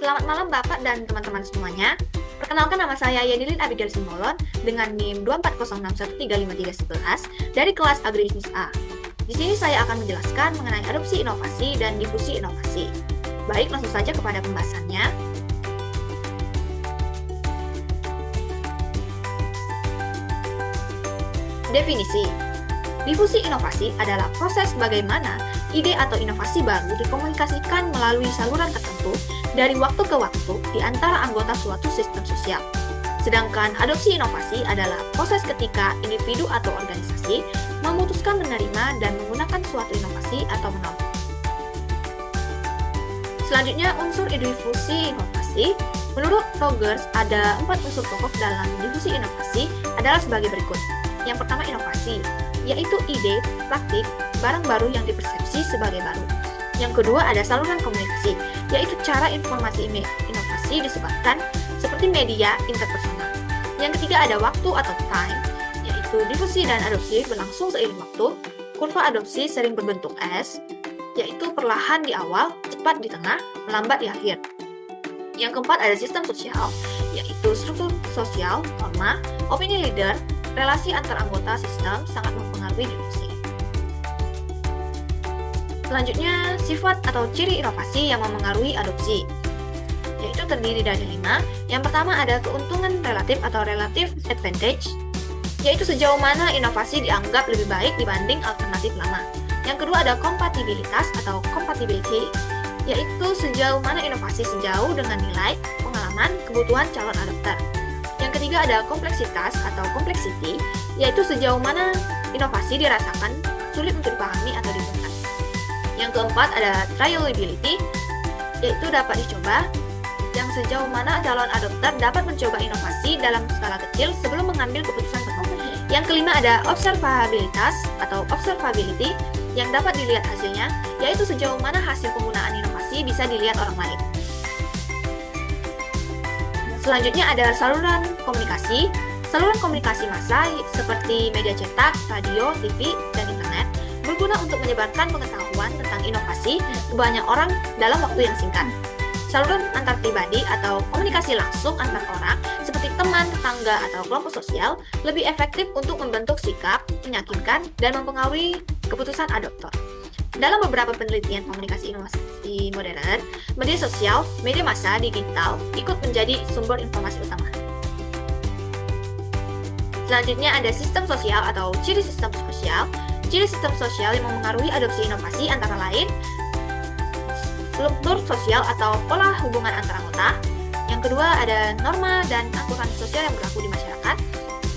Selamat malam Bapak dan teman-teman semuanya. Perkenalkan, nama saya Yadilin Abigail Simbolon dengan NIM 24061353111 dari kelas Agribisnis A. Di sini saya akan menjelaskan mengenai adopsi inovasi dan difusi inovasi. Baik, langsung saja kepada pembahasannya. Definisi. Difusi inovasi adalah proses bagaimana ide atau inovasi baru dikomunikasikan melalui saluran tertentu dari waktu ke waktu di antara anggota suatu sistem sosial. Sedangkan adopsi inovasi adalah proses ketika individu atau organisasi memutuskan menerima dan menggunakan suatu inovasi atau menolak. Selanjutnya, unsur difusi inovasi. Menurut Rogers, ada 4 unsur pokok dalam difusi inovasi adalah sebagai berikut. Yang pertama, inovasi, yaitu ide, praktik, barang baru yang dipersepsi sebagai baru. Yang kedua, ada saluran komunikasi, yaitu cara informasi inovasi disebarkan seperti media interpersonal. Yang ketiga, ada waktu atau time, yaitu difusi dan adopsi berlangsung seiring waktu. Kurva adopsi sering berbentuk S, yaitu perlahan di awal, cepat di tengah, melambat di akhir. Yang keempat, ada sistem sosial, yaitu struktur sosial, norma, opini leader, relasi antar anggota sistem sangat mempengaruhi difusi. Selanjutnya, sifat atau ciri inovasi yang memengaruhi adopsi, yaitu terdiri dari 5. Yang pertama, ada keuntungan relatif atau relative advantage, yaitu sejauh mana inovasi dianggap lebih baik dibanding alternatif lama. Yang kedua, ada kompatibilitas atau compatibility, yaitu sejauh mana inovasi sejauh dengan nilai, pengalaman, kebutuhan calon adopter. Yang ketiga, ada kompleksitas atau complexity, yaitu sejauh mana inovasi dirasakan sulit untuk dipahami atau ditemukan. Yang keempat, ada trialability, yaitu dapat dicoba, yang sejauh mana calon adopter dapat mencoba inovasi dalam skala kecil sebelum mengambil keputusan penuh. Yang kelima, ada observabilitas atau observability, yang dapat dilihat hasilnya, yaitu sejauh mana hasil penggunaan inovasi bisa dilihat orang lain. Selanjutnya ada saluran komunikasi. Saluran komunikasi massa seperti media cetak, radio, TV, dan internet berguna untuk menyebarkan pengetahuan tentang inovasi ke banyak orang dalam waktu yang singkat. Saluran antar pribadi atau komunikasi langsung antar orang seperti teman, tetangga, atau kelompok sosial lebih efektif untuk membentuk sikap, meyakinkan, dan mempengaruhi keputusan adoptor. Dalam beberapa penelitian komunikasi inovasi modern, media sosial, media massa, digital ikut menjadi sumber informasi utama. Selanjutnya ada sistem sosial atau ciri sistem sosial. Ciri sistem sosial yang memengaruhi adopsi inovasi antara lain struktur sosial atau pola hubungan antar anggota. Yang kedua, ada norma dan aturan sosial yang berlaku di masyarakat.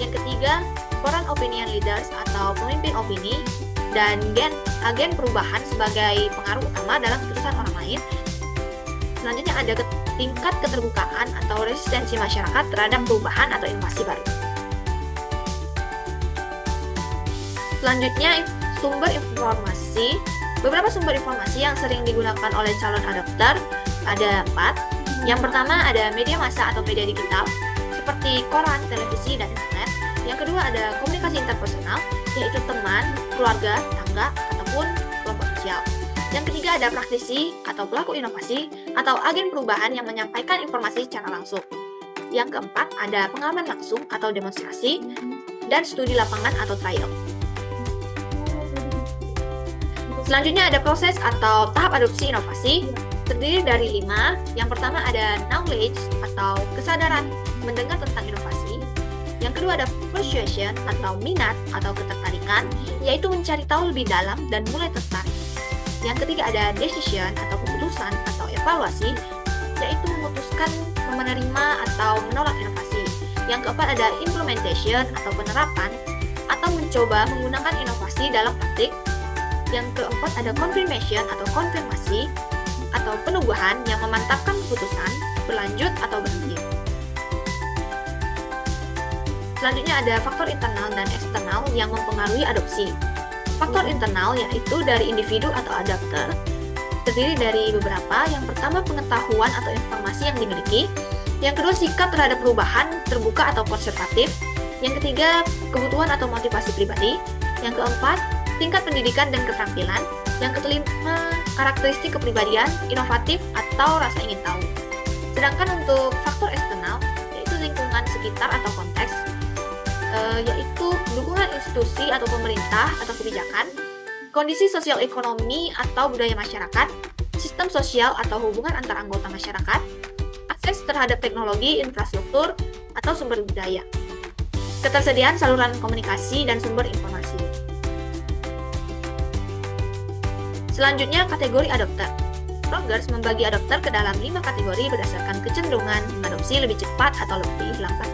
Yang ketiga, peran opinion leaders atau pemimpin opini dan agen perubahan sebagai pengaruh utama dalam keputusan orang lain. Selanjutnya ada tingkat keterbukaan atau resistensi masyarakat terhadap perubahan atau inovasi baru. Selanjutnya, sumber informasi. Beberapa sumber informasi yang sering digunakan oleh calon adopter ada 4. Yang pertama, ada media massa atau media digital seperti koran, televisi, dan internet. Yang kedua, ada komunikasi interpersonal, yaitu teman, keluarga, tetangga, ataupun kelompok sosial. Yang ketiga, ada praktisi atau pelaku inovasi atau agen perubahan yang menyampaikan informasi secara langsung. Yang keempat, ada pengalaman langsung atau demonstrasi dan studi lapangan atau trial. Selanjutnya ada proses atau tahap adopsi inovasi, terdiri dari 5. Yang pertama ada knowledge atau kesadaran mendengar tentang inovasi. Yang kedua ada persuasion atau minat atau ketertarikan, yaitu mencari tahu lebih dalam dan mulai tertarik. Yang ketiga ada decision atau keputusan atau evaluasi, yaitu memutuskan menerima atau menolak inovasi. Yang keempat ada implementation atau penerapan atau mencoba menggunakan inovasi dalam praktik. Yang keempat ada confirmation atau konfirmasi atau penubuhan yang memantapkan keputusan, berlanjut atau berhenti. Selanjutnya ada faktor internal dan eksternal yang mempengaruhi adopsi. Faktor internal yaitu dari individu atau adopter, terdiri dari beberapa. Yang pertama, pengetahuan atau informasi yang dimiliki. Yang kedua, sikap terhadap perubahan, terbuka atau konservatif. Yang ketiga, kebutuhan atau motivasi pribadi. Yang keempat, tingkat pendidikan dan keterampilan. Yang kelima, karakteristik kepribadian, inovatif, atau rasa ingin tahu. Sedangkan untuk faktor eksternal, yaitu lingkungan sekitar atau konteks, yaitu dukungan institusi atau pemerintah atau kebijakan, kondisi sosial ekonomi atau budaya masyarakat, sistem sosial atau hubungan antar anggota masyarakat, akses terhadap teknologi, infrastruktur, atau sumber daya, ketersediaan saluran komunikasi dan sumber informasi. Selanjutnya, kategori adopter. Rogers membagi adopter ke dalam 5 kategori berdasarkan kecenderungan mengadopsi lebih cepat atau lebih lambat.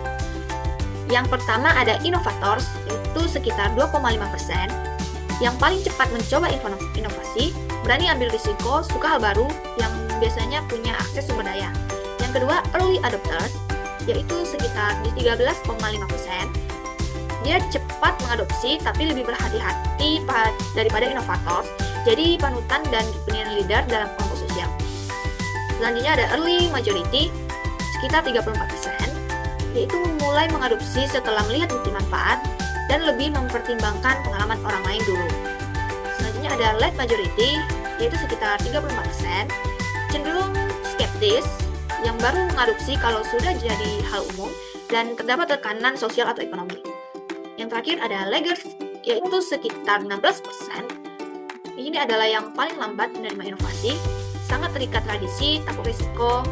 Yang pertama ada innovators, yaitu sekitar 2,5%, yang paling cepat mencoba inovasi, berani ambil risiko, suka hal baru, yang biasanya punya akses sumber daya. Yang kedua, early adopters, yaitu sekitar di 13,5%. Dia cepat mengadopsi tapi lebih berhati-hati daripada innovators, jadi panutan dan opinion leader dalam kelompok sosial. Selanjutnya ada early majority, sekitar 34%, yaitu mulai mengadopsi setelah melihat bukti manfaat dan lebih mempertimbangkan pengalaman orang lain dulu. Selanjutnya ada late majority, yaitu sekitar 34%, cenderung skeptis, yang baru mengadopsi kalau sudah jadi hal umum dan terdapat tekanan sosial atau ekonomi. Yang terakhir ada laggards, yaitu sekitar 16%. Ini adalah yang paling lambat menerima inovasi, sangat terikat tradisi, takut risiko,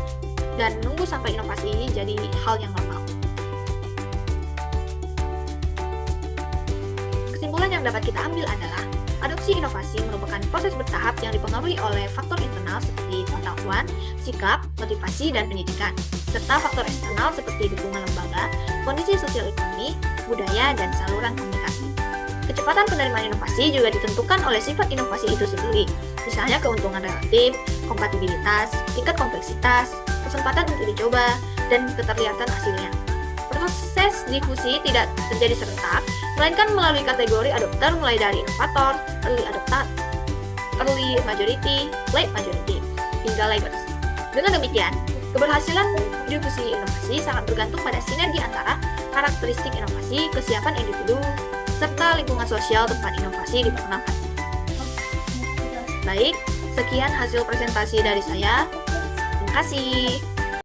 dan nunggu sampai inovasi ini jadi hal yang normal. Kesimpulan yang dapat kita ambil adalah adopsi inovasi merupakan proses bertahap yang dipengaruhi oleh faktor internal seperti pengetahuan, sikap, motivasi, dan pendidikan, serta faktor eksternal seperti dukungan lembaga, kondisi sosial ekonomi, budaya, dan saluran komunikasi. Kecepatan penerimaan inovasi juga ditentukan oleh sifat inovasi itu sendiri, misalnya keuntungan relatif, kompatibilitas, tingkat kompleksitas, kesempatan untuk dicoba, dan keterlihatan hasilnya. Proses difusi tidak terjadi serentak, melainkan melalui kategori adopter mulai dari inovator, early adopter, early majority, late majority, hingga laggards. Dengan demikian, keberhasilan difusi inovasi sangat bergantung pada sinergi antara karakteristik inovasi, kesiapan individu, serta lingkungan sosial tempat inovasi diperkenalkan. Baik, sekian hasil presentasi dari saya. Terima kasih.